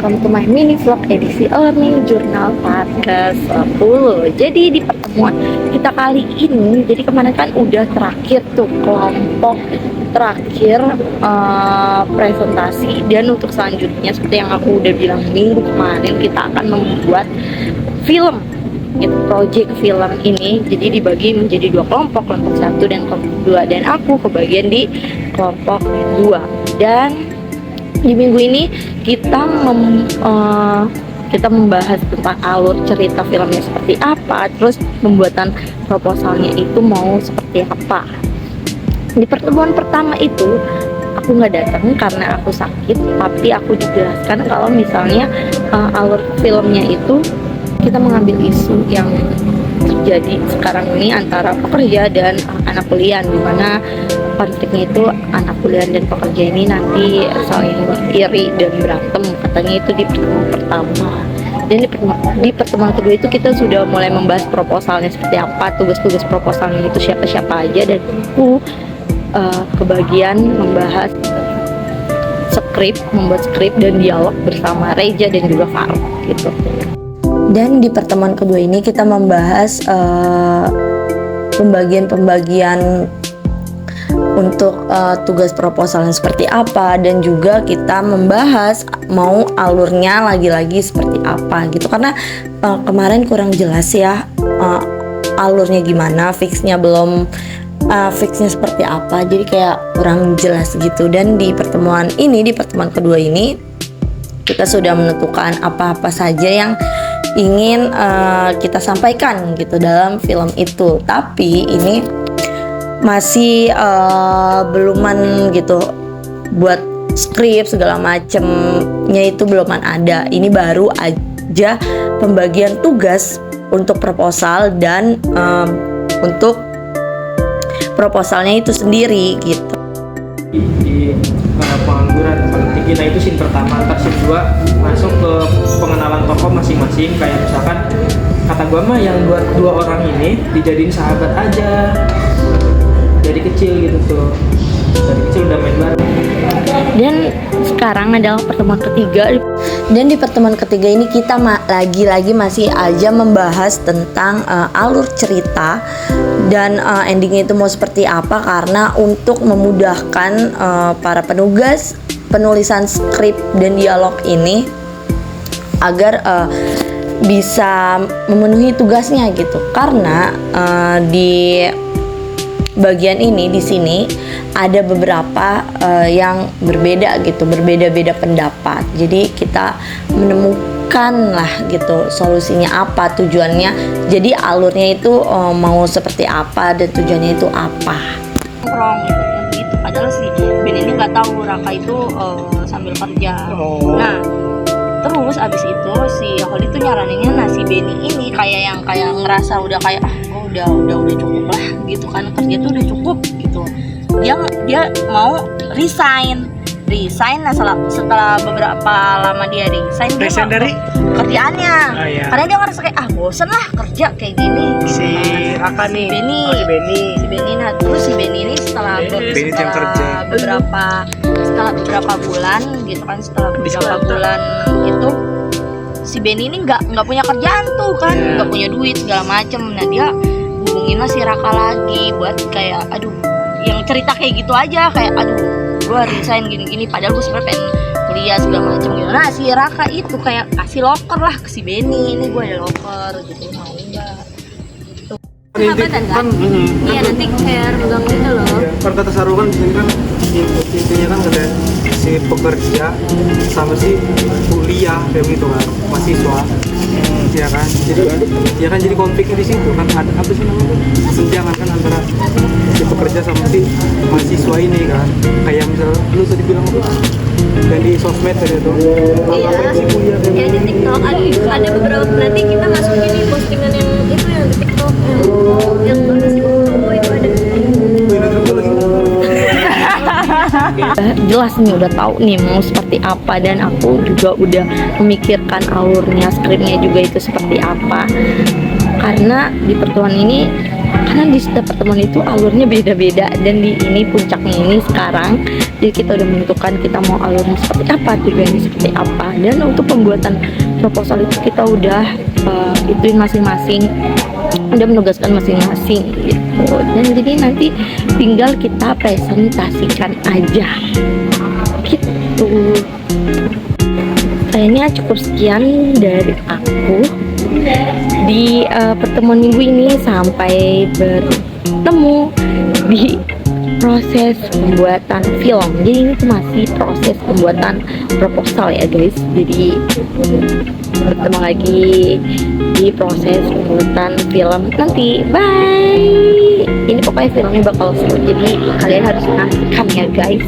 welcome to my mini vlog edisi Learning Journal part ke-10. Jadi di pertemuan kita kali ini, jadi kemarin kan udah terakhir tuh kelompok terakhir presentasi, dan untuk selanjutnya seperti yang aku udah bilang minggu kemarin, kita akan membuat film gitu, project film ini. Jadi dibagi menjadi dua kelompok, kelompok 1 dan kelompok 2, dan aku kebagian di kelompok 2. Dan di minggu ini kita membahas tentang alur cerita filmnya seperti apa, terus pembuatan proposalnya itu mau seperti apa. Di pertemuan pertama itu aku nggak datang karena aku sakit, tapi aku dijelaskan kalau misalnya alur filmnya itu kita mengambil isu yang terjadi sekarang ini antara pekerja dan anak kuliah, di mana konfliknya itu anak kuliah dan pekerja ini nanti saling iri dan berantem, katanya itu di pertemuan pertama. Dan di pertemuan kedua itu kita sudah mulai membahas proposalnya seperti apa, tugas-tugas proposalnya itu siapa-siapa aja, dan aku kebagian membahas membuat skrip dan dialog bersama Reja dan juga Faruk gitu. Dan di pertemuan kedua ini kita membahas pembagian untuk tugas proposalnya seperti apa, dan juga kita membahas mau alurnya lagi-lagi seperti apa gitu, karena kemarin kurang jelas ya alurnya gimana, fixnya seperti apa, jadi kayak kurang jelas gitu. Dan di pertemuan kedua ini kita sudah menentukan apa-apa saja yang ingin kita sampaikan gitu dalam film itu, tapi ini masih beluman gitu, buat skrip segala macemnya itu belum ada. Ini baru aja pembagian tugas untuk proposal dan untuk proposalnya itu sendiri gitu. Di pengangguran paling tinggi, nah itu scene pertama. Ntar scene 2 masuk ke pengenalan tokoh masing-masing, kayak misalkan kata gua mah yang dua orang ini dijadiin sahabat aja dari kecil gitu tuh, dari kecil udah main bareng. Dan sekarang adalah pertemuan ketiga, dan di pertemuan ketiga ini kita lagi-lagi masih aja membahas tentang alur cerita dan endingnya itu mau seperti apa, karena untuk memudahkan para penulisan skrip dan dialog ini agar bisa memenuhi tugasnya gitu. Karena di bagian ini di sini ada beberapa yang berbeda gitu, berbeda-beda pendapat. Jadi kita menemukan lah gitu solusinya apa, tujuannya. Jadi alurnya itu mau seperti apa dan tujuannya itu apa. Nongkrong gitu. Padahal si Ben ini nggak tahu Raka itu sambil kerja. Nah, terus abis itu si Holly tuh nyaraninnya si Benny ini kayak ngerasa udah kayak udah cukup lah gitu kan, kerja tuh udah cukup gitu. Dia mau resign. Nah setelah beberapa lama dia resign dari kerjaannya. Iya. Karena dia ngerasa kayak bosen lah kerja kayak gini. Si Raka nih, si Benny. Nah terus si Benny ini setelah beberapa bulan gitu kan, itu si Benny ini nggak punya kerjaan tuh kan, nggak punya duit segala macem. Nah dia hubungin lah si Raka lagi buat kayak yang cerita kayak gitu aja, kayak gue resign gini-gini, padahal gue sebenarnya pengen kuliah segala macam gitu. Nah si Raka itu kayak kasih loker lah ke si Benny, ini gue ada loker gitu, mau nggak gitu. Sahabatan kan? Iya nanti kayak renggang gitu loh. Kan kata Saru kan disini kan intinya kan ada si pekerja sama si kuliah kayak gitu kan, mahasiswa. Ya kan, jadi konfliknya di situ kan, ada apa sih namanya, kesenjangan kan antara si pekerja sama si mahasiswa ini kan, kayak misalnya lu tadi bilang apa, dan di sosmed tadi itu, apa si kuliah ya di TikTok ada beberapa, berarti kita masuk ini postingan yang itu yang di TikTok yang si itu ada. Jelas nih, udah tahu nih mau seperti apa, dan aku juga udah memikirkan alurnya, skripnya juga itu seperti apa. Karena di setiap pertemuan itu alurnya beda-beda, dan di ini puncaknya ini sekarang Jadi kita udah menentukan kita mau alurnya seperti apa, tujuannya seperti apa, dan untuk pembuatan proposal itu kita udah ituin masing-masing, udah menugaskan masing-masing gitu. Dan jadi nanti tinggal kita presentasikan aja gitu. Kayaknya cukup sekian dari aku di pertemuan minggu ini. Sampai bertemu di proses pembuatan film. Jadi ini tuh masih proses pembuatan proposal ya guys. Jadi bertemu lagi di proses pembuatan film nanti. Bye. Ini pokoknya filmnya bakal seru, jadi kalian harus menantikan ya guys.